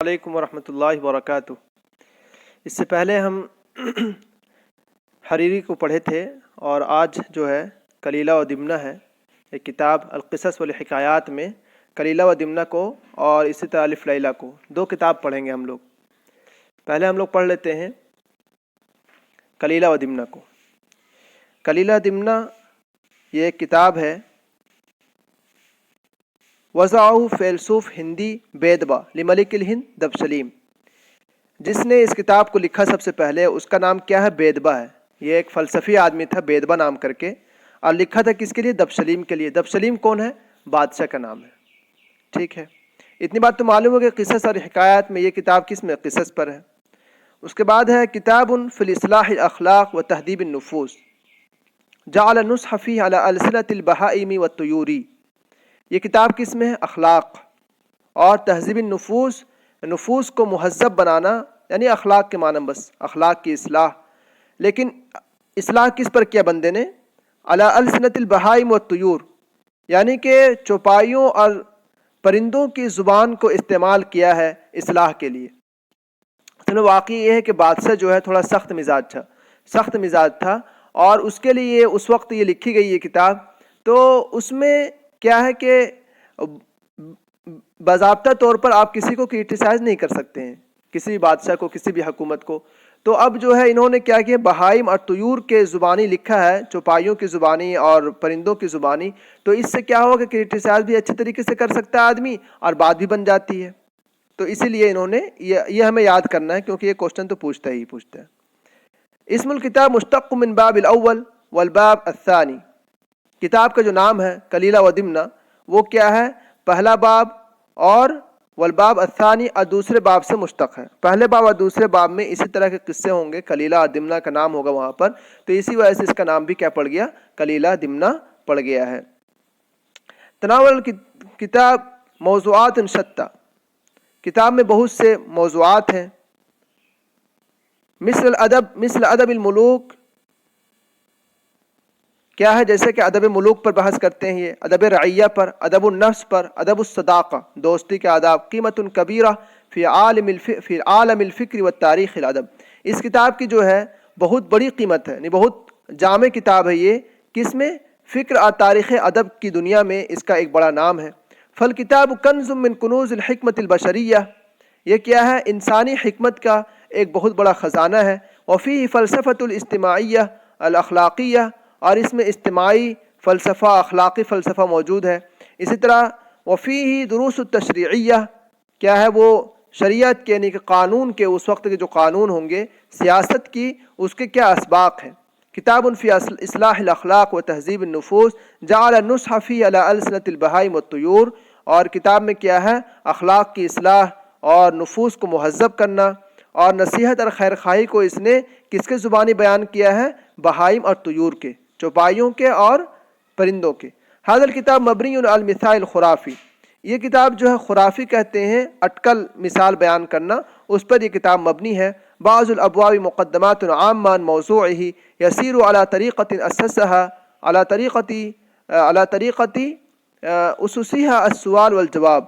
علیکم ورحمۃ اللہ وبرکاتہ۔ اس سے پہلے ہم حریری کو پڑھے تھے اور آج جو ہے کلیلہ و دمنہ ہے، ایک کتاب القصص والحکایات میں کلیلہ و دمنہ کو اور اسی طرح الف لیلہ کو دو کتاب پڑھیں گے ہم لوگ۔ پہلے ہم لوگ پڑھ لیتے ہیں کلیلہ و دمنہ کو۔ کلیلہ دمنہ یہ ایک کتاب ہے، وضعہ فیلسوف ہندی بیدبا لملک الہند دبسلیم۔ جس نے اس کتاب کو لکھا سب سے پہلے اس کا نام کیا ہے؟ بیدبا ہے۔ یہ ایک فلسفی آدمی تھا بیدبا نام کر کے، اور لکھا تھا کس کے لیے؟ دبسلیم کے لیے۔ دبسلیم کون ہے؟ بادشاہ کا نام ہے۔ ٹھیک ہے، اتنی بات تو معلوم ہو کہ قصص اور حکایات میں یہ کتاب کس میں؟ قصص پر ہے۔ اس کے بعد ہے کتاب فی الاصلاح الاخلاق و تہذیب النفوس، جعل النصح فیہ علی السنۃ البہائم والطیور۔ یہ کتاب کس میں ہے؟ اخلاق اور تہذیب النفوس، نفوس کو مہذب بنانا، یعنی اخلاق کے معنی بس اخلاق کی اصلاح۔ لیکن اصلاح کس پر کیا بندے نے؟ علی السنۃ البہائم والطیور، یعنی کہ چوپائیوں اور پرندوں کی زبان کو استعمال کیا ہے اصلاح کے لیے۔ چلو واقعی یہ ہے کہ بادشاہ جو ہے تھوڑا سخت مزاج تھا، اور اس کے لیے اس وقت یہ لکھی گئی یہ کتاب، تو اس میں کیا ہے کہ باضابطہ طور پر آپ کسی کو کرٹیسائز نہیں کر سکتے ہیں، کسی بھی بادشاہ کو، کسی بھی حکومت کو۔ تو اب جو ہے انہوں نے کیا کیا، بہائم اور طیور کے زبانی لکھا ہے، چوپائیوں کی زبانی اور پرندوں کی زبانی۔ تو اس سے کیا ہوگا کہ کرٹیسائز بھی اچھے طریقے سے کر سکتا ہے آدمی، اور بات بھی بن جاتی ہے۔ تو اسی لیے انہوں نے یہ ہمیں یاد کرنا ہے، کیونکہ یہ کوشچن تو پوچھتا ہے۔ اسم الکتاب مشتق من باب الاول والباب الثانی۔ کتاب کا جو نام ہے کلیلہ و دمنہ، وہ کیا ہے؟ پہلا باب اور والباب الثانی، اور دوسرے باب سے مشتق ہے۔ پہلے باب اور دوسرے باب میں اسی طرح کے قصے ہوں گے، کلیلہ اور دمنہ کا نام ہوگا وہاں پر، تو اسی وجہ سے اس کا نام بھی کیا پڑ گیا؟ کلیلہ دمنہ پڑ گیا ہے۔ تناول کتاب موضوعات شتیٰ، کتاب میں بہت سے موضوعات ہیں۔ مثل ادب الملوک، کیا ہے؟ جیسے کہ ادب ملوک پر بحث کرتے ہیں، یہ ادب رعیہ پر، ادب النفس پر، ادب الصداقہ دوستی کے آداب، قیمت کبیرہ فی عالم الفکر والتاریخ الادب۔ اس کتاب کی جو ہے بہت بڑی قیمت ہے، یعنی بہت جامع کتاب ہے یہ، کس میں؟ فکر اور تاریخ ادب کی دنیا میں اس کا ایک بڑا نام ہے۔ فالکتاب کنز من کنوز الحکمت البشریہ، یہ کیا ہے؟ انسانی حکمت کا ایک بہت بڑا خزانہ ہے۔ وفیہ فلسفۃ الاجتماعیہ الاخلاقیہ، اور اس میں اجتماعی فلسفہ، اخلاقی فلسفہ موجود ہے۔ اسی طرح وفیہ دروس التشریعیہ، کیا ہے؟ وہ شریعت کے، یعنی کہ قانون کے، اس وقت کے جو قانون ہوں گے سیاست کی، اس کے کیا اسباق ہیں۔ کتاب فی اصلاح الاخلاق و تہذیب النفوس، جعل النصح فی علی السنۃ البہائم والطیور، اور کتاب میں کیا ہے؟ اخلاق کی اصلاح اور نفوس کو مہذب کرنا، اور نصیحت اور خیر خواہی کو اس نے کس کے زبانی بیان کیا ہے؟ بہائم اور طیور کے، چوپائیوں کے اور پرندوں کے۔ هذا الکتاب مبنی علی المثال الخرافی، یہ کتاب جو ہے خرافی کہتے ہیں، اٹکل مثال بیان کرنا، اس پر یہ کتاب مبنی ہے۔ بعض الابواب مقدمات عامہ عن موضوعہ یسیر علی طریقۃ اسسها علی طریقۃ اسسها السؤال والجواب۔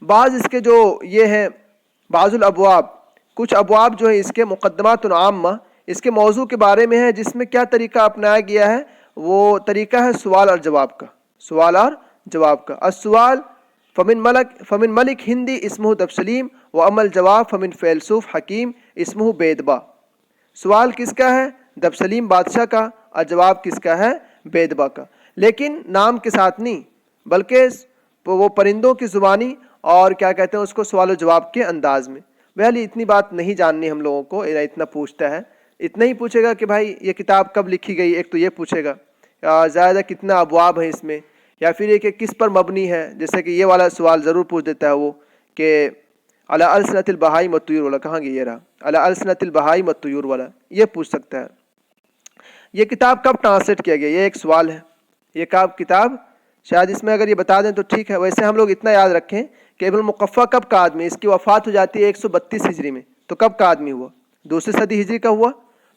بعض اس کے جو یہ ہیں، بعض الابواب، کچھ ابواب جو ہے اس کے مقدمات عامہ، اس کے موضوع کے بارے میں ہے، جس میں کیا طریقہ اپنایا گیا ہے؟ وہ طریقہ ہے سوال اور جواب کا، سوال اور جواب کا۔ السؤال فمن ملک ہندی اسمہ دبسلیم، واما الجواب فمن فیلسوف حکیم اسمہ بیدبا۔ سوال کس کا ہے؟ دبسلیم بادشاہ کا، اور جواب کس کا ہے؟ بیدبا کا، لیکن نام کے ساتھ نہیں، بلکہ وہ پرندوں کی زبانی اور کیا کہتے ہیں اس کو، سوال و جواب کے انداز میں۔ ویسے اتنی بات نہیں جاننی ہم لوگوں کو، اتنا پوچھتا ہے، اتنا ہی پوچھے گا کہ بھائی یہ کتاب کب لکھی گئی، ایک تو یہ پوچھے گا، زیادہ کتنا ابواب ہیں اس میں، یا پھر یہ کہ کس پر مبنی ہے۔ جیسے کہ یہ والا سوال ضرور پوچھ دیتا ہے وہ، کہ علی السنۃ البہائم والطیور والا کہاں گیا؟ یہ رہا، علی السنۃ البہائم والطیور والا، یہ پوچھ سکتا ہے۔ یہ کتاب کب ٹرانسلیٹ کیا گیا؟ یہ ایک سوال ہے۔ یہ کتاب شاید اس میں اگر یہ بتا دیں تو ٹھیک ہے۔ ویسے ہم لوگ اتنا یاد رکھیں کہ ابن المقفع کب کا آدمی، اس کی وفات ہو جاتی ہے 132 ہجری میں، تو کب کا آدمی ہوا؟ دوسری صدی ہجری کا ہوا۔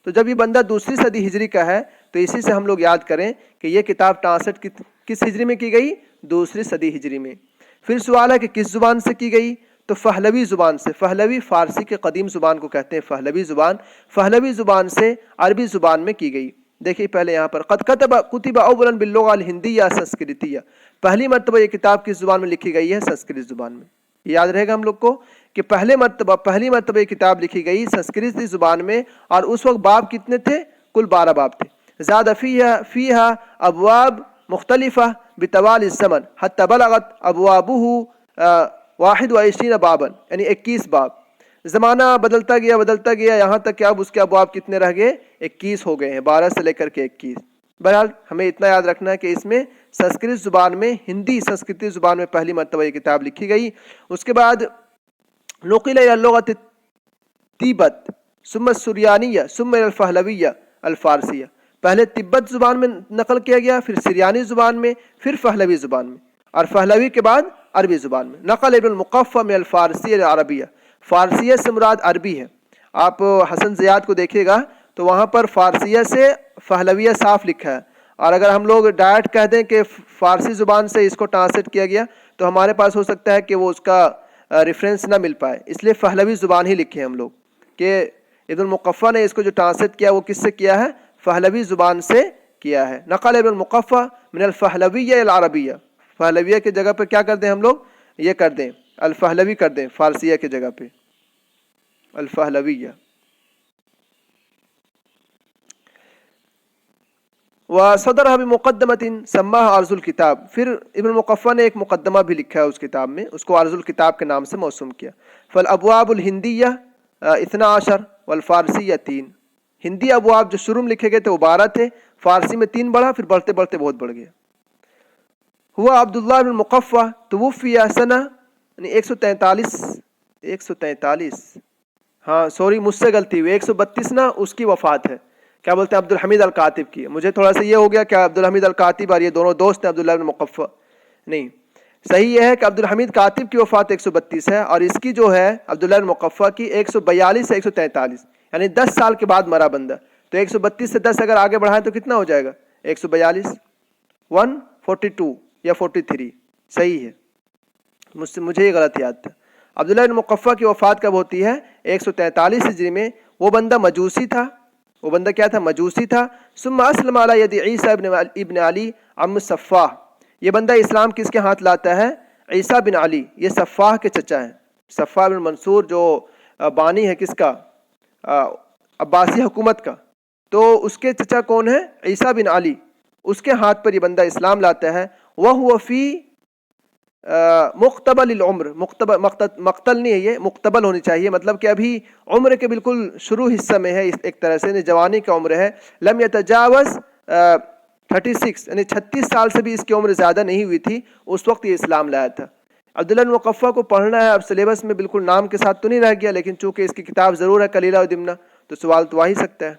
تو جب یہ بندہ دوسری صدی ہجری کا ہے تو اسی سے ہم لوگ یاد کریں کہ یہ کتاب ٹرانسلیٹ کس ہجری میں کی گئی؟ دوسری صدی ہجری میں۔ پھر سوال ہے کہ کس زبان سے کی گئی؟ تو پہلوی زبان سے، پہلوی فارسی کے قدیم زبان کو کہتے ہیں پہلوی زبان، پہلوی زبان سے عربی زبان میں کی گئی۔ دیکھیے پہلے یہاں پر قد کتب اولا باللغة الہندیہ سنسکرتیہ، پہلی مرتبہ یہ کتاب کس زبان میں لکھی گئی ہے؟ سنسکرت زبان میں۔ یاد رہے گا ہم لوگ کو کہ پہلی مرتبہ یہ کتاب لکھی گئی سنسکرت زبان میں، اور اس وقت باب کتنے تھے؟ کل 12 باب تھے۔ زاد فیہا ابواب مختلفہ بطوال الزمن حتی بلغت ابوابہ 21 بابا، یعنی 21 باب۔ زمانہ بدلتا گیا یہاں تک کہ اب اس کے ابواب کتنے رہ گئے؟ 21 ہو گئے ہیں، 12 سے لے کر کے 21۔ بہرحال ہمیں اتنا یاد رکھنا ہے کہ اس میں سنسکرت زبان میں، ہندی سنسکرت زبان میں پہلی مرتبہ یہ کتاب لکھی گئی۔ اس کے بعد نقل الی اللغۃ تیبت ثم السریانیہ ثم الی الپہلویہ الفارسیہ، پہلے تبت زبان میں نقل کیا گیا، پھر سریانی زبان میں، پھر پہلوی زبان میں، اور پہلوی کے بعد عربی زبان میں۔ نقل ابن المقفع من الفارسیہ العربیہ، فارسیہ سے مراد عربی ہے۔ آپ حسن زیاد کو دیکھیے گا تو وہاں پر فارسیہ سے پہلویہ صاف لکھا ہے، اور اگر ہم لوگ ڈائریکٹ کہہ دیں کہ فارسی زبان سے اس کو ٹرانسلیٹ کیا گیا تو ہمارے پاس ہو سکتا ہے کہ وہ اس کا ریفرنس نہ مل پائے، اس لیے پہلوی زبان ہی لکھے ہم لوگ کہ ابن المقفع نے اس کو جو ٹرانسلیٹ کیا وہ کس سے کیا ہے؟ پہلوی زبان سے کیا ہے۔ نقل ابن المقفع من الپہلویہ العربیہ، پہلویہ کی جگہ پہ کیا کر دیں ہم لوگ؟ یہ کر دیں الپہلوی کر دیں، فارسیہ کی جگہ پہ الپہلویہ۔ وصدرها بمقدمۃ سماها عرض الکتاب، پھر ابن المقفع نے ایک مقدمہ بھی لکھا ہے اس کتاب میں، اس کو عرض الکتاب کے نام سے موسوم کیا۔ فالابواب الہندیہ 12 والفارسیہ 3، ہندی ابواب جو شروع میں لکھے گئے تھے وہ 12 تھے، فارسی میں 3 بڑھا، پھر بڑھتے بڑھتے بہت بڑھ گیا۔ ہوا عبداللہ بن مقفع توفی سنہ 143 ہاں سوری مجھ سے غلطی ہوئی، 132 نا اس کی وفات ہے، کیا بولتے ہیں عبد الحمید الکاتب کی، مجھے تھوڑا سا یہ ہو گیا کہ عبد الحمید الکاتب اور یہ دونوں دوست ہیں عبداللہ بن مقفع، نہیں، صحیح یہ ہے کہ عبد الحمید کاتب کی وفات 132 ہے، اور اس کی جو ہے عبداللہ بن مقفع کی 142 سے 143، یعنی 10 سال کے بعد مرا بندہ، تو 132 سے 10 اگر آگے بڑھائیں تو کتنا ہو جائے گا؟ 142 142 یا 43، صحیح ہے، مجھے یہ غلط یاد تھا۔ عبداللہ بن مقفع کی وفات کب ہوتی ہے؟ 143 ہجری میں۔ وہ بندہ مجوسی تھا، وہ بندہ کیا تھا؟ مجوسی تھا۔ ثم اسلم علی ید عیسیٰ ابن علی عم صفاح، یہ بندہ اسلام کس کے ہاتھ لاتا ہے؟ عیسیٰ بن علی، یہ صفاح کے چچا ہیں، صفاح بن منصور جو بانی ہے کس کا؟ عباسی حکومت کا، تو اس کے چچا کون ہے؟ عیسیٰ بن علی، اس کے ہاتھ پر یہ بندہ اسلام لاتا ہے۔ وَهُوَ فِي مقتبل العمر، مقتل نہیں ہے یہ، مقتبل ہونی چاہیے، مطلب کہ ابھی عمر کے بالکل شروع حصہ میں ہے، ایک طرح سے جوانی کا عمر ہے۔ لم يتجاوز 36، یعنی 36 سال سے بھی اس کی عمر زیادہ نہیں ہوئی تھی، اس وقت یہ اسلام لایا تھا۔ عبداللہ بن مقفع کو پڑھنا ہے، اب سلیبس میں بالکل نام کے ساتھ تو نہیں رہ گیا، لیکن چونکہ اس کی کتاب ضرور ہے کلیلہ و دمنہ، تو سوال تو آ ہی سکتا ہے۔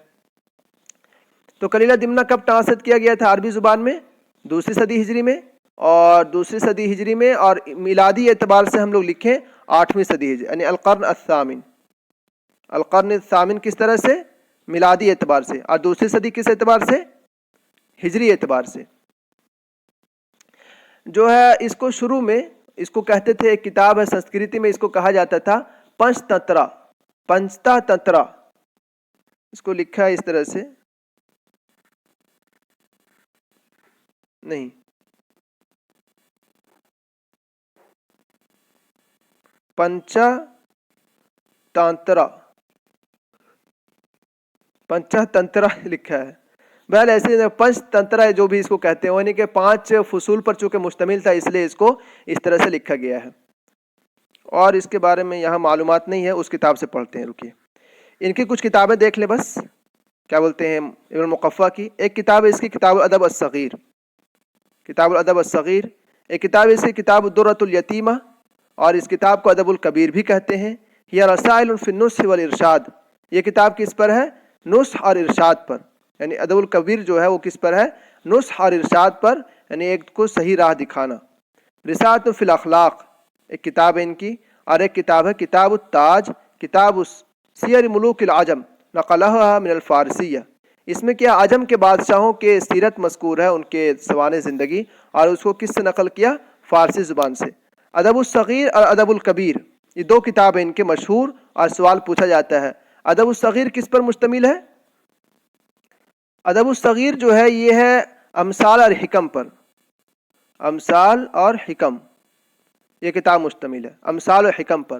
تو کلیلہ دمنہ کب ٹرانسلیٹ کیا گیا تھا عربی زبان میں؟ 2 صدی ہجری میں، اور 2 صدی ہجری میں، اور میلادی اعتبار سے ہم لوگ لکھیں 8ویں صدی ہجری، یعنی القرن الثامن۔ القرن الثامن کس طرح سے؟ میلادی اعتبار سے، اور 2 صدی کس اعتبار سے؟ ہجری اعتبار سے۔ جو ہے اس کو شروع میں اس کو کہتے تھے، ایک کتاب ہے سنسکرتی میں اس کو کہا جاتا تھا پنچتنترا، پنچتنترا، اس کو لکھا ہے اس طرح سے، نہیں پنچا تنترا لکھا ہے، بہرحال ایسے پنچ تنترا جو بھی اس کو کہتے ہیں، یعنی کہ 5 فصول پر چونکہ مشتمل تھا اس لیے اس کو اس طرح سے لکھا گیا ہے، اور اس کے بارے میں یہاں معلومات نہیں ہے، اس کتاب سے پڑھتے ہیں۔ رکیے ان کی کچھ کتابیں دیکھ لیں بس، کیا بولتے ہیں ابن مقفع کی ایک کتاب ہے اس کی کتاب الادب الصغیر، کتاب الادب الصغیر، ایک کتاب ہے اس کی کتاب الدرۃ الیتیمہ، اور اس کتاب کو ادب الکبیر بھی کہتے ہیں۔ یہ رسائل فی النصح والارشاد، یہ کتاب کس پر ہے؟ نصح اور ارشاد پر، یعنی ادب الکبیر جو ہے وہ کس پر ہے؟ نصح اور ارشاد پر، یعنی ایک کو صحیح راہ دکھانا۔ رسالۃ فی الاخلاق ایک کتاب ہے ان کی، اور ایک کتاب ہے کتاب التاج، کتاب سیر ملوک العجم نقلها من الفارسیہ، اس میں کیا عجم کے بادشاہوں کے سیرت مذکور ہے، ان کے سوانح زندگی، اور اس کو کس سے نقل کیا؟ فارسی زبان سے۔ ادب الصغیر اور ادب الکبیر، یہ دو کتاب ہیں ان کے مشہور، اور سوال پوچھا جاتا ہے ادب الصغیر کس پر مشتمل ہے؟ ادب الصغیر جو ہے یہ ہے امثال اور حکم پر، امثال اور حکم یہ کتاب مشتمل ہے امثال اور حکم پر.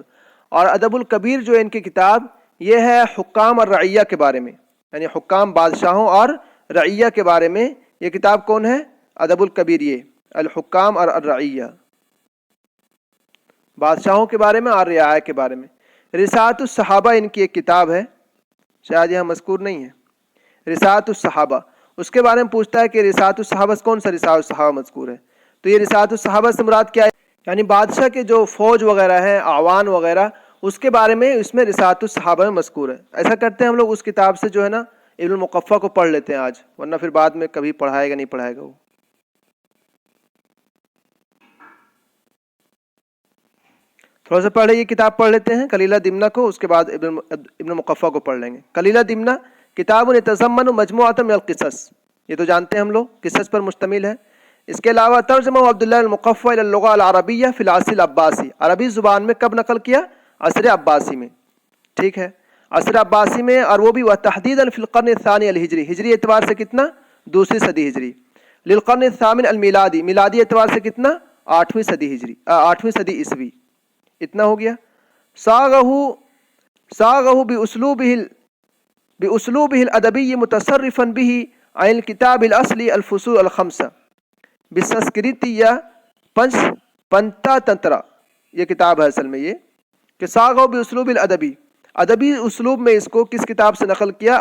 اور ادب الکبیر جو ہے ان کی کتاب یہ ہے حکام اور رعیہ کے بارے میں، یعنی حکام بادشاہوں اور رعیہ کے بارے میں. یہ کتاب کون ہے؟ ادب الکبیر، یہ الحکام اور الرعیہ، بادشاہوں کے بارے میں اور رعایا کے بارے میں. رسالۃ الصحابہ ان کی ایک کتاب ہے، شاید یہاں مذکور نہیں ہے. رسالۃ الصحابہ اس کے بارے میں پوچھتا ہے کہ رسالۃ الصحابہ کون سا رسالۃ الصحابہ مذکور ہے؟ تو یہ رسالۃ الصحابہ سے مراد کیا ہے؟ یعنی بادشاہ کے جو فوج وغیرہ ہیں، اعوان وغیرہ، اس کے بارے میں اس میں رسالۃ الصحابہ میں مذکور ہے. ایسا کرتے ہیں ہم لوگ اس کتاب سے جو ہے نا ابن المقفع کو پڑھ لیتے ہیں آج، ورنہ پھر بعد میں کبھی پڑھائے گا نہیں پڑھائے گا وہ. تھوڑا سا پڑھ یہ کتاب پڑھ لیتے ہیں کلیلہ دمنہ کو، اس کے بعد ابن مقفع کو پڑھ لیں گے. کلیلہ دمنہ کتاب یتضمن مجموعۃ من القصص، یہ تو جانتے ہیں ہم لوگ، قصص پر مشتمل ہے. اس کے علاوہ ترجمہ عبداللہ المقفع الی اللغۃ العربیہ فی العصر العباسی، عربی زبان میں کب نقل کیا؟ عصر عباسی میں. ٹھیک ہے، عصر عباسی میں، اور وہ بھی تحدیداً فی القرن الثانی الہجری، ہجری اعتبار سے کتنا؟ دوسری صدی ہجری. للقرن الثامن المیلادی، میلادی اعتبار سے کتنا؟ 8ویں صدی ہجری، 8ویں صدی عیسوی. اتنا ہو گیا. صاغہ باسلوبہ الادبی متصرفا به عن الکتاب الاصلی الفصول الخمسہ بسنسکرتیہ پنتا تنترا. یہ کتاب ہے اصل میں یہ کہ صاغہ باسلوب الادبی، ادبی اسلوب میں اس کو کس کتاب سے نقل کیا؟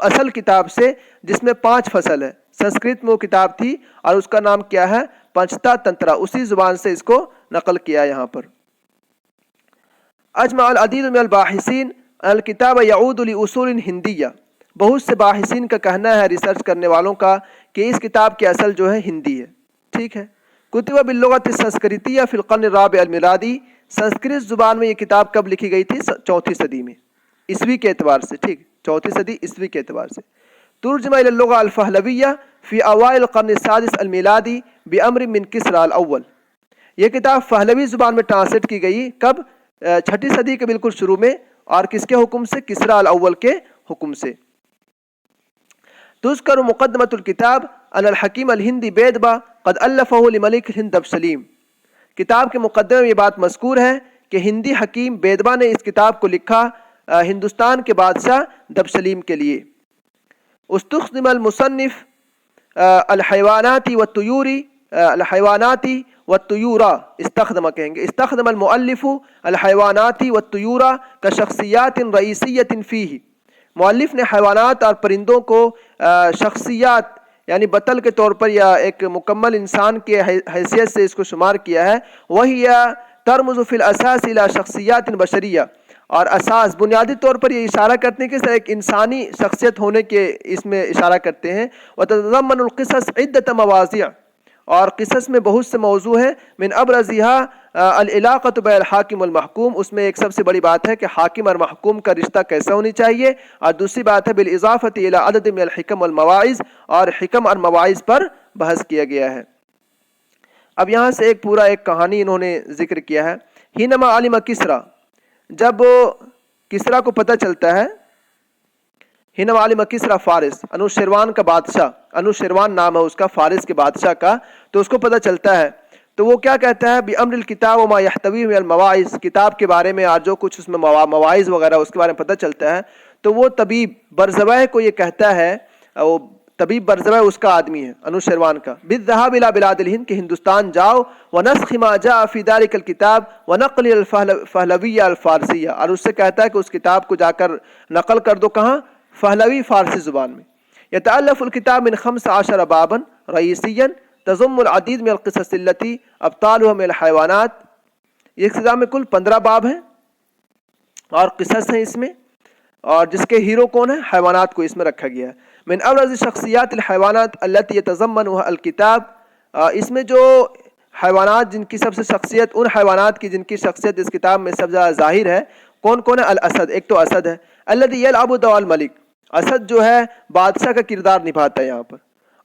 اصل کتاب سے، جس میں 5 فصل ہے. سنسکرت میں وہ کتاب تھی اور اس کا نام کیا ہے؟ پنچتا تنترا. اسی زبان سے اس کو نقل کیا یہاں پر. اجمع العدید من الباحثین الکتاب یعود لاصول ہندیہ، بہت سے باحثین کا کہنا ہے، ریسرچ کرنے والوں کا، کہ اس کتاب کی اصل جو ہے ہندی ہے. ٹھیک ہے. کتب باللغۃ السنسکرتیہ فی القرن الرابع المیلادی، سنسکرت زبان میں یہ کتاب کب لکھی گئی تھی؟ 4تھی صدی میں عیسوی کے اعتبار سے. ٹھیک، 4تھی صدی عیسوی کے اعتبار سے. ترجمہ الی اللغۃ الفہلویہ فی اوائل القرن السادس المیلادی بامر من کسری الاول، یہ کتاب پہلوی زبان میں ٹرانسلیٹ کی گئی کب؟ 6ٹھی صدی کے بالکل شروع میں، اور کس کے حکم سے؟ کسریٰ الاول کے حکم سے. تذکر مقدمۃ الکتاب ان الحکیم الہندی بیدبا قد الفہ لملک الہند دبسلیم، کتاب کے مقدمے میں یہ بات مذکور ہے کہ ہندی حکیم بیدبا نے اس کتاب کو لکھا ہندوستان کے بادشاہ دبسلیم کے لیے. استخدم المصنف الحیواناتی والطیوری، الحیواناتی والطیورا، استخدم المؤلف الحیواناتی والطیورا کشخصیات رئیسیۃ فیہ، مؤلف نے حیوانات اور پرندوں کو شخصیات یعنی بطل کے طور پر یا ایک مکمل انسان کی حیثیت سے اس کو شمار کیا ہے. وہی ترمز فی الاساس الی شخصیات بشریہ، اور اساس بنیادی طور پر یہ اشارہ کرتے ہیں کہ ایک انسانی شخصیت ہونے کے اس میں اشارہ کرتے ہیں. وتتضمن القصص عدۃ مواضع، اور قصص میں بہت سے موضوع ہیں. من ابرزها العلاقۃ بین الحاکم والمحکوم، اس میں ایک سب سے بڑی بات ہے کہ حاکم اور محکوم کا رشتہ کیسا ہونی چاہیے. اور دوسری بات ہے بالاضافۃ الی عدد من الحکم والمواعظ، اور حکم اور مواعظ پر بحث کیا گیا ہے. اب یہاں سے ایک پورا ایک کہانی انہوں نے ذکر کیا ہے. حینما علم کسریٰ، جب کسریٰ کو پتہ چلتا ہے، حینما علم کسریٰ فارس، انوشیروان کا بادشاہ، انوشیروان نام ہے اس کا، فارس کے بادشاہ کا، تو اس کو پتہ چلتا ہے تو وہ کیا کہتا ہے؟ بِأَمْرِ الْكِتَابِ وَمَا يَحْتَوِيهُ مِنَ الْمَوَاعِظِ، کتاب کے بارے میں اور جو کچھ اس میں مواعظ وغیرہ اس کے بارے میں پتہ چلتا ہے. تو وہ طبیب برزبہ کو یہ کہتا ہے، وہ طبیب برزبہ اس کا آدمی ہے انوشیروان کا، بِالذَّهَابِ إِلَى بِلَادِ الْهِنْدِ، کہ ہندوستان جاؤ، وَنَسْخِ مَا جَاءَ فِي ذَلِكَ الْكِتَابِ وَنَقْلِ الْفَہلویہ الفارسیہ، اور اس سے کہتا ہے کہ اس کتاب کو جا کر نقل کر دو کہاں؟ پہلوی فارسی زبان میں. یتألف الکتاب من 15 بابا رئیسیا تضم العدید من القصص التي ابطالها من الحیوانات، یہ کتاب میں کل 15 باب ہیں اور قصص ہیں اس میں، اور جس کے ہیرو کون ہیں؟ حیوانات کو اس میں رکھا گیا ہے. من ابرز شخصیات الحیوانات التي يتضمنها الکتاب، اس میں جو حیوانات جن کی سب سے شخصیت، ان حیوانات کی جن کی شخصیت اس کتاب میں سب سے زیادہ ظاہر ہے، کون کون ہے؟ الاسد، ایک تو اسد ہے. الذي يلعب دور الملک، اسد جو ہے بادشاہ کا کردار نبھاتا ہے یہاں پر.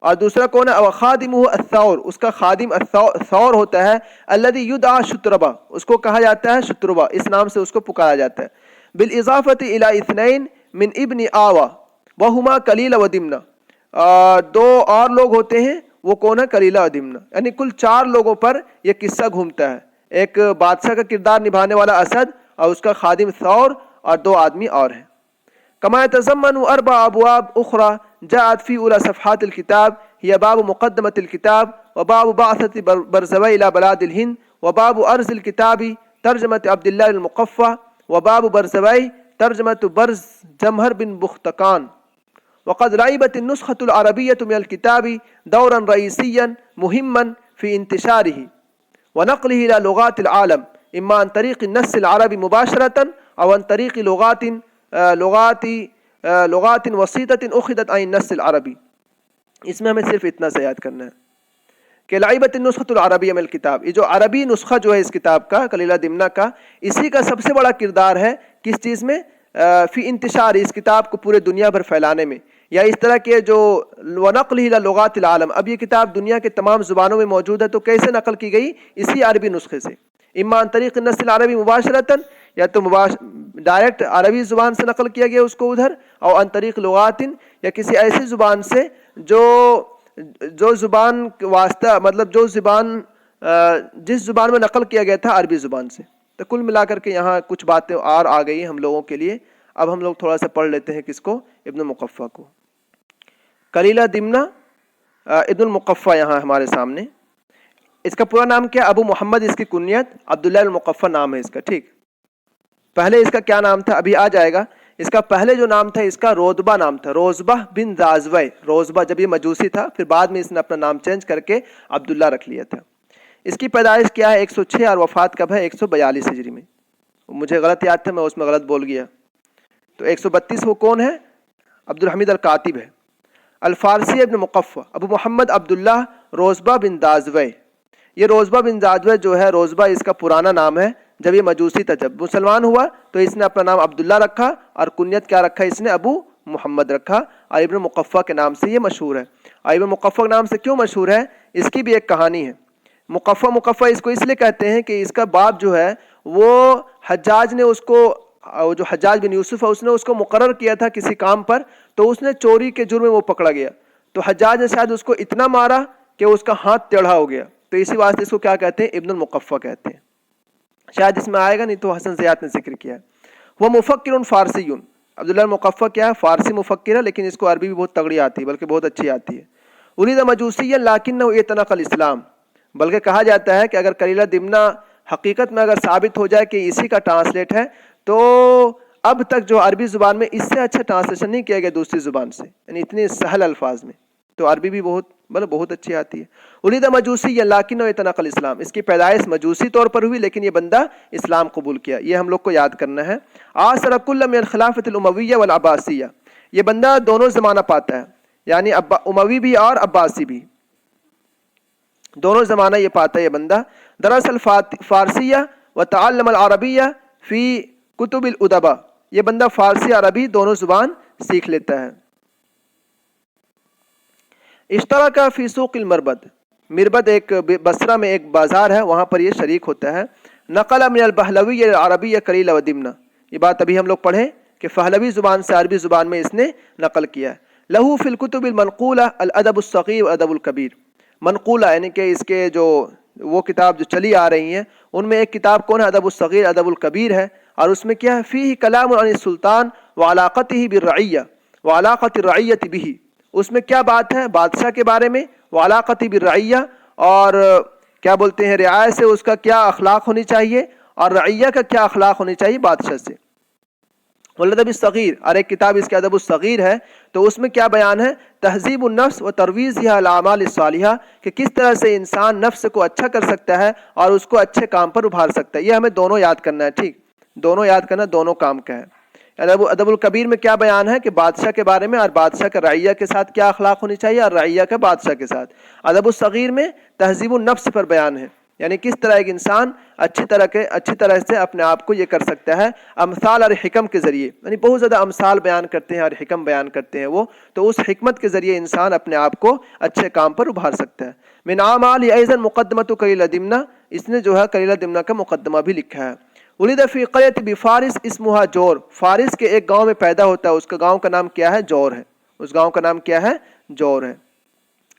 اور دوسرا کون ہے؟ خادمہ الثور، اس کا خادم الثور ہوتا ہے، الذی یدعى شطربہ، اس کو کہا جاتا ہے شطربہ، اس نام سے اس کو پکارا جاتا ہے. بالاضافۃ الی اثنین من ابن آوا وہما کلیلہ و دمنہ، دو اور لوگ ہوتے ہیں، وہ کون ہے؟ کلیلہ و دمنہ. یعنی کل 4 لوگوں پر یہ قصہ گھومتا ہے، ایک بادشاہ کا کردار نبھانے والا اسد اور اس کا خادم ثور اور 2 آدمی اور ہیں. كما يتضمن 4 أبواب أخرى جاءت في أولى صفحات الكتاب، هي باب مقدمة الكتاب، وباب بعثة برزوي إلى بلاد الهند، وباب أرز الكتاب ترجمة عبد الله المقفى، وباب برزوي ترجمة برز جمهر بن بختكان. وقد لعبت النسخة العربية من الكتاب دورا رئيسيا مهما في انتشاره ونقله إلى لغات العالم، إما عن طريق النص العربي مباشرة أو عن طريق لغات وسيطة أخذت عن النص العربي. اس میں ہمیں صرف اتنا سے یاد کرنا ہے کہ لعبت النسخۃ العربیہ من الکتاب، یہ جو عربی نسخہ جو ہے اس کتاب کا کلیلہ دمنہ کا، اسی کا سب سے بڑا کردار ہے کس چیز میں؟ فی انتشار، اس کتاب کو پورے دنیا بھر پھیلانے میں، یا اس طرح کے جو ونقلہ الی لغات العالم، اب یہ کتاب دنیا کے تمام زبانوں میں موجود ہے، تو کیسے نقل کی گئی؟ اسی عربی نسخے سے، اما عن طریق النص العربی مباشرتاً، یا تو ڈائریکٹ عربی زبان سے نقل کیا گیا اس کو ادھر، اور عن طریق لغات، یا کسی ایسی زبان سے جو زبان واسطہ، مطلب جو زبان جس زبان میں نقل کیا گیا تھا عربی زبان سے. تو کل ملا کر کے یہاں کچھ باتیں اور آ گئی ہم لوگوں کے لیے. اب ہم لوگ تھوڑا سا پڑھ لیتے ہیں کس کو؟ ابن مقفع کو. کلیلہ دمنہ ابن المقفع یہاں ہمارے سامنے. اس کا پورا نام کیا؟ ابو محمد، اس کی کنیت عبداللہ المقفع نام ہے اس کا. ٹھیک، پہلے اس کا کیا نام تھا؟ ابھی آ جائے گا. اس کا پہلے جو نام تھا اس کا روزبہ نام تھا، روزبہ بن زازوہ. روزبہ جب یہ مجوسی تھا، پھر بعد میں اس نے اپنا نام چینج کر کے عبداللہ رکھ لیا تھا. اس کی پیدائش کیا ہے؟ 106، اور وفات کب ہے؟ 142 ہجری میں. مجھے غلط یاد تھا، میں اس میں غلط بول گیا. تو 132 وہ کون ہے؟ عبد الحمید الکاتب ہے. الفارسی ابن مقفع ابو محمد عبداللہ روزبہ بن زازوہ. یہ روزبہ بن زازوہ جو ہے، روزبہ اس کا پرانا نام ہے. جب یہ مجوسی تھا، جب مسلمان ہوا تو اس نے اپنا نام عبداللہ رکھا، اور کنیت کیا رکھا اس نے؟ ابو محمد رکھا، اور ابن مقفع کے نام سے یہ مشہور ہے. اور ابن مقفع کے نام سے کیوں مشہور ہے؟ اس کی بھی ایک کہانی ہے. مقفع اس کو اس لیے کہتے ہیں کہ اس کا باپ جو ہے وہ حجاج نے اس کو، جو حجاج بن یوسف ہے، اس نے اس کو مقرر کیا تھا کسی کام پر، تو اس نے چوری کے جرم میں وہ پکڑا گیا. تو حجاج نے شاید اس کو اتنا مارا کہ اس کا ہاتھ ٹیڑھا ہو گیا، تو اسی واسطے اس کو کیا کہتے ہیں؟ ابن المقفع کہتے ہیں. شاید اس میں آئے گا، نہیں تو حسن زیات نے ذکر کیا ہے. وہ مفکر فارسی. عبداللہ المقفع کیا ہے؟ فارسی مفکر ہے، لیکن اس کو عربی بھی بہت تگڑی آتی ہے، بلکہ بہت اچھی آتی ہے. ارید مجوسیا لیکنہ اعتنق الاسلام، بلکہ کہا جاتا ہے کہ اگر کلیلہ دمنہ حقیقت میں اگر ثابت ہو جائے کہ اسی کا ٹرانسلیٹ ہے، تو اب تک جو عربی زبان میں اس سے اچھا ٹرانسلیشن نہیں کیا گیا دوسری زبان سے، یعنی اتنے سہل الفاظ میں. تو عربی بھی بہت اچھی آتی ہے. ارید مجوسی لیکنہ اعتنق الاسلام، اس کی پیدائش مجوسی طور پر ہوئی، لیکن یہ بندہ اسلام قبول کیا. یہ ہم لوگ کو یاد کرنا ہے. آثر کل من الخلافۃ الامویہ والعباسیہ، یہ بندہ دونوں زمانہ پاتا ہے، یعنی اموی بھی اور عباسی بھی، دونوں زمانہ یہ پاتا ہے یہ بندہ. درس الفارسیہ وتعلم العربیہ فی کتب الادباء، یہ بندہ فارسی عربی دونوں زبان سیکھ لیتا ہے. اشترک فی سوق المربد، مربد ایک بصرہ میں ایک بازار ہے، وہاں پر یہ شریک ہوتا ہے. نقل من البہلوی العربی کلیلہ و دمنہ، یہ بات ابھی ہم لوگ پڑھیں کہ پہلوی زبان سے عربی زبان میں اس نے نقل کیا ہے. لہو فی الکتب المنقولہ الادب الصغیر والادب الکبیر، منقولہ یعنی کہ اس کے جو وہ کتاب جو چلی آ رہی ہیں ان میں ایک کتاب کون ہے؟ ادب الصغیر ادب الکبیر ہے. اور اس میں کیا ہے؟ فیہ کلام عن السلطان وعلاقتہ بالرعیہ وعلاقۃ الرعیۃ بہ، اس میں کیا بات ہے؟ بادشاہ کے بارے میں، وعلاقتہ بالرعیہ، اور کیا بولتے ہیں رعایت سے اس کا کیا اخلاق ہونی چاہیے، اور رعیہ کا کیا اخلاق ہونی چاہیے بادشاہ سے. والادب الصغیر، اور ایک کتاب اس کے ادب الصغیر ہے، تو اس میں کیا بیان ہے؟ تہذیب النفس و ترویضها الاعمال الصالحہ، کہ کس طرح سے انسان نفس کو اچھا کر سکتا ہے اور اس کو اچھے کام پر ابھار سکتا ہے. یہ ہمیں دونوں یاد کرنا ہے. ٹھیک، دونوں یاد کرنا، دونوں کام کا ہے. ادب الکبیر میں کیا بیان ہے کہ بادشاہ کے بارے میں، اور بادشاہ کا رعیہ کے ساتھ کیا اخلاق ہونی چاہیے، اور رعیہ کا بادشاہ کے ساتھ. ادب الصغیر میں تہذیب النفس پر بیان ہے یعنی کس طرح ایک انسان اچھی طرح سے اپنے آپ کو یہ کر سکتا ہے امثال اور حکم کے ذریعے، یعنی بہت زیادہ امثال بیان کرتے ہیں اور حکم بیان کرتے ہیں وہ، تو اس حکمت کے ذریعے انسان اپنے آپ کو اچھے کام پر ابھار سکتا ہے۔ من اعمال ایضا مقدمۃ کلیلہ دمنہ، اس نے جو ہے کلیلہ دمنہ کا مقدمہ بھی لکھا ہے۔ ولد فی قریۃ بفارس اسمها جور، فارس کے ایک گاؤں میں پیدا ہوتا ہے، اس کا گاؤں کا نام کیا ہے؟ جور ہے، اس گاؤں کا نام کیا ہے؟ جور ہے۔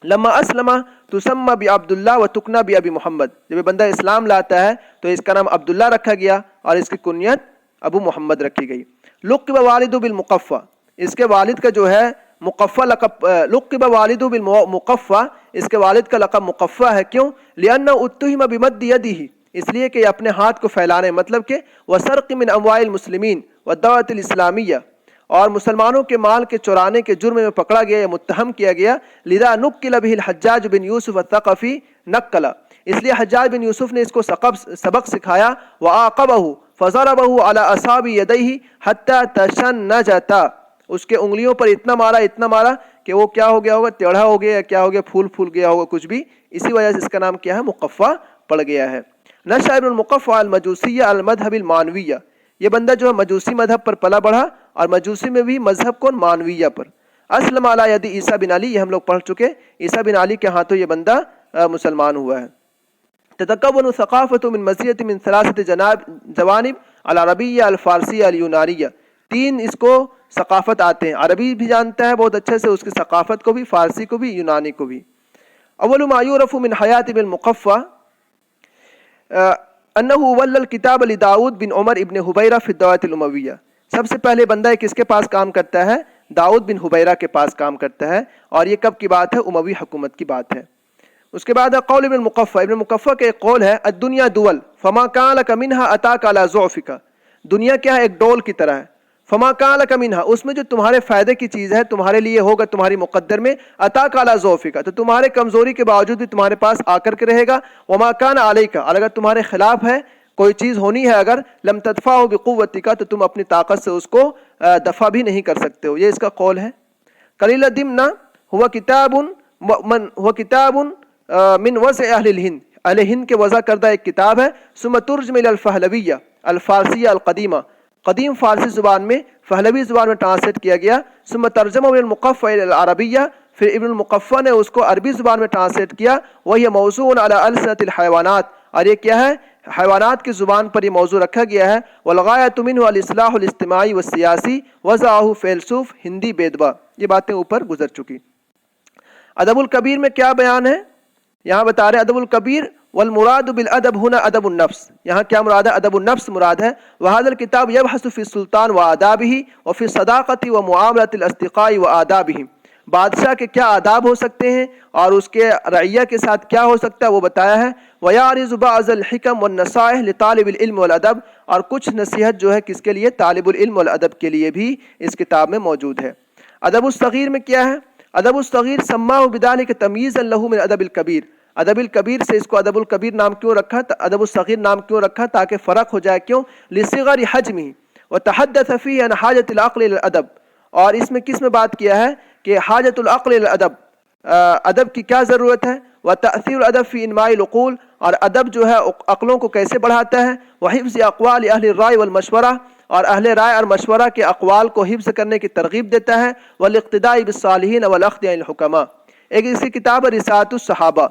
لما اسلم تسمى بعبد اللہ و تکنى بابی محمد، جب یہ بندہ اسلام لاتا ہے تو اس کا نام عبداللہ رکھا گیا اور اس کی کنیت ابو محمد رکھی گئی۔ لقب والد بالمقفى، اس کے والد کا جو ہے مقفع لقب، لقب والد بالمقفى، اس کے والد کا لقب مقفع ہے، کیوں؟ لأنه اتهم بمد يده، اس لیے کہ اپنے ہاتھ کو پھیلانے، مطلب کہ وسرق من اموال المسلمین والدعوۃ الاسلامیہ، اور مسلمانوں کے مال کے چرانے کے جرم میں پکڑا گیا یا متہم کیا گیا۔ لذا نقل به الحجاج بن یوسف الثقفی نقلا، اس لیے حجاج بن یوسف نے اس کو سبق سکھایا۔ وعاقبہ فضربہ علی اصابع یدیہ حتی تشنجتا، اس کے انگلیوں پر اتنا مارا کہ وہ کیا ہو گیا ہوگا؟ ٹیڑھا ہو گیا، یا کیا ہو گیا؟ پھول گیا ہوگا کچھ بھی، اسی وجہ سے اس کا نام کیا ہے؟ مقفع پڑ گیا ہے۔ نشأ ابن المقفع المجوسیہ المذہب المانویہ، یہ بندہ جو ہے مجوسی مذہب پر پلا بڑھا، اور مجوسی میں بھی مذہب کون؟ مانویہ پر۔ اسلم علی ید عیسیٰ بن علی، یہ ہم لوگ پڑھ چکے، عیسیٰ بن علی کے ہاتھوں یہ بندہ مسلمان ہوا ہے۔ تتکون ثقافت من مزیت من ثلاثت جوانب، العربیہ الفارسیہ الیونانیہ، تین اس کو ثقافت آتے ہیں، عربی بھی جانتا ہے بہت اچھے سے، اس کی ثقافت کو بھی، فارسی کو بھی، یونانی کو بھی۔ اول ما یعرف من حیات ابن المقفع انہ ولى الکتاب لداؤد بن عمر ابن حبیرہ فی الدولۃ الامویہ، سب سے پہلے بندہ کس کے پاس کام کرتا ہے؟ داؤد بن حبیرہ کے پاس کام کرتا ہے، اور یہ کب کی بات ہے؟ اموی حکومت کی بات ہے۔ اس کے بعد قول ابن المقفع، ابن المقفع کا ایک قول ہے، الدنیا دول فما کان لک منها اتاک علی ضعفک، دنیا کیا ہے؟ ایک ڈول کی طرح ہے، فما کان لک منها، اس میں جو تمہارے فائدے کی چیز ہے تمہارے لیے ہوگا تمہاری مقدر میں، اتاک علی ضعفک، تو تمہارے کمزوری کے باوجود بھی تمہارے پاس آ کر کے رہے گا، وما کان علیک، اور اگر تمہارے خلاف ہے کوئی چیز ہونی ہے اگر، لم تدفعه بقوتک، تو تم اپنی طاقت سے اس کو دفع بھی نہیں کر سکتے ہو، یہ اس کا قول ہے۔ قلیل دمنہ هو کتاب من وضع اہل الہند، اہل ہند کے وضع کردہ ایک کتاب ہے۔ ثم ترجم الى الفہلویہ الفارسیہ القدیمہ، قدیم فارسی زبان میں پہلوی زبان میں ٹرانسلیٹ کیا گیا۔ ثم ترجمہ ابن المقفع الى العربیہ، پھر ابن المقفع نے اس کو عربی زبان میں ٹرانسلیٹ کیا۔ وہی موضوع علی السنۃ الحیوانات، اور یہ کیا ہے؟ حیوانات کی زبان پر یہ موضوع رکھا گیا ہے۔ والغایۃ منہ الاصلاح الاجتماعی والسیاسی، وضعہ فیلسوف ہندی بیدبا، یہ باتیں اوپر گزر چکی۔ ادب الکبیر میں کیا بیان ہے؟ یہاں بتا رہے ادب الکبیر، والمراد بالادب ہنا ادب النفس، یہاں کیا مراد ہے؟ ادب النفس مراد ہے۔ وهذا الكتاب يبحث في السلطان وآدابه وفي الصداقة ومعاملة الأصدقاء وآدابهم، بادشاہ کے کیا آداب ہو سکتے ہیں اور اس کے رعیہ کے ساتھ کیا ہو سکتا ہے وہ بتایا ہے۔ ويعرض بعض الحکم والنصائح لطالب العلم والادب، اور کچھ نصیحت جو ہے کس کے لیے؟ طالب العلم والادب کے لیے بھی اس کتاب میں موجود ہے۔ ادب الصغیر میں کیا ہے؟ ادب الصغیر سماہ بذلک تمییزا له من ادب الکبیر، ادب الکبیر سے اس کو ادب الکبیر نام کیوں رکھا؟ ادب الصغیر نام کیوں رکھا؟ تاکہ فرق ہو جائے، کیوں؟ لصغر حجمہ وتحدث فیہ عن حاجۃ العقل الى الادب، اور اس میں کس میں بات کیا ہے کہ حاجۃ العقل الى الادب، ادب کی کیا ضرورت ہے؟ وتأثیر الادب فی انماء العقول، اور ادب جو ہے عقلوں کو کیسے بڑھاتا ہے؟ وحفظ اقوال اہل الرائے والمشورہ، اور اہل رائے اور مشورہ کے اقوال کو حفظ کرنے کی ترغیب دیتا ہے۔ والاقتداء بالصالحین والاخذ عن الحکماء، ایک اس کی کتاب ہے رسالۃ الصحابہ،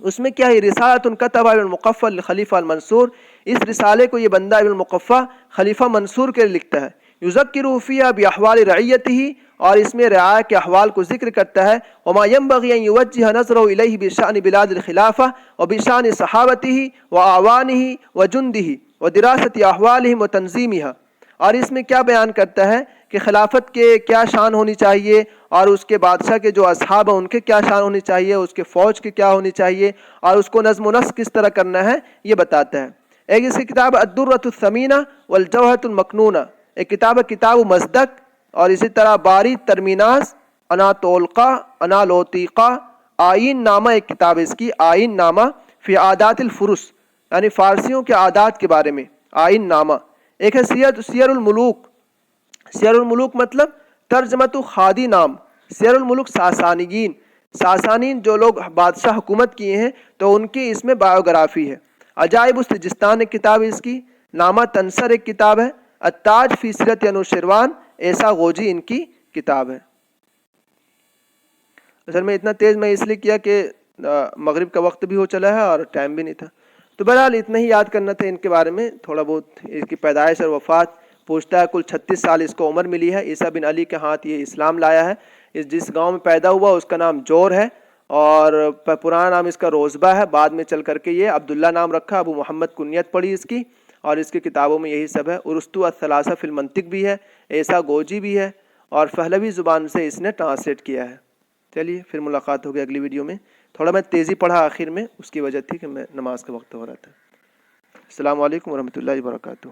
اس میں کیا ہے؟ رسالۃ کتبہ ابن المقفع لخلیفہ المنصور، اس رسالے کو یہ بندہ ابن المقفع خلیفہ منصور کے لیے لکھتا ہے۔ یذکر فیہا باحوال رعیتہ، اور اس میں رعایا کے احوال کو ذکر کرتا ہے۔ وما ينبغي ان يوجه نظره الیہ بشأن بلاد الخلافہ وبشأن صحابتہ واعوانہ وجندہ ودراست احوالہم وتنظیمہا، اور اس میں کیا بیان کرتا ہے کہ خلافت کے کیا شان ہونی چاہیے، اور اس کے بادشاہ کے جو اصحاب ہیں ان کے کیا شان ہونی چاہیے، اس کے فوج کی کیا ہونی چاہیے، اور اس کو نظم و نسق کس طرح کرنا ہے یہ بتاتا ہے۔ ایک اس کی کتاب الدرۃ الثمینہ والجوہرۃ المکنونہ، ایک کتاب ہے کتاب مصدق، اور اسی طرح باری ترمیناز، اناتولقہ، انالوتیقہ، آئین نامہ، ایک کتاب اس کی آئین نامہ فی عادات الفرس، یعنی فارسیوں کے عادات کے بارے میں آئین نامہ۔ ایک ہے سیر الملوک، سیر الملوک مطلب ترجمۃ خادی نام، سیر الملوک ساسانیین، ساسانین جو لوگ بادشاہ حکومت کیے ہیں تو ان کی اس میں بایوگرافی ہے. عجائب السجستان ایک کتاب ہے اس کی, نامہ تنصر ایک کتاب ہے, التاج فی سیرت انوشیروان ایسا غوجی ان کی کتاب ہے. اصل میں اتنا تیز میں اس لیے کیا کہ مغرب کا وقت بھی ہو چلا ہے اور ٹائم بھی نہیں تھا. تو بہرحال اتنا ہی یاد کرنا تھا ان کے بارے میں تھوڑا بہت. اس کی پیدائش اور وفات پوچھتا ہے, کل 36 سال اس کو عمر ملی ہے. عیسیٰ بن علی کے ہاتھ یہ اسلام لایا ہے. جس گاؤں میں پیدا ہوا اس کا نام جور ہے اور پرانا نام اس کا روزبہ ہے. بعد میں چل کر کے یہ عبداللہ نام رکھا. ابو محمد کنیت پڑھی اس کی, اور اس کی کتابوں میں یہی سب ہے. ارسطو الثلاثہ فی المنطق بھی ہے, ایسا گوجی بھی ہے, اور پہلوی زبان سے اس نے ٹرانسلیٹ کیا ہے. چلیے پھر ملاقات ہوگی اگلی ویڈیو میں. تھوڑا میں تیزی پڑھا آخر میں, اس کی وجہ تھی کہ میں نماز کا وقت ہو رہا تھا. السلام علیکم ورحمۃ اللہ وبرکاتہ.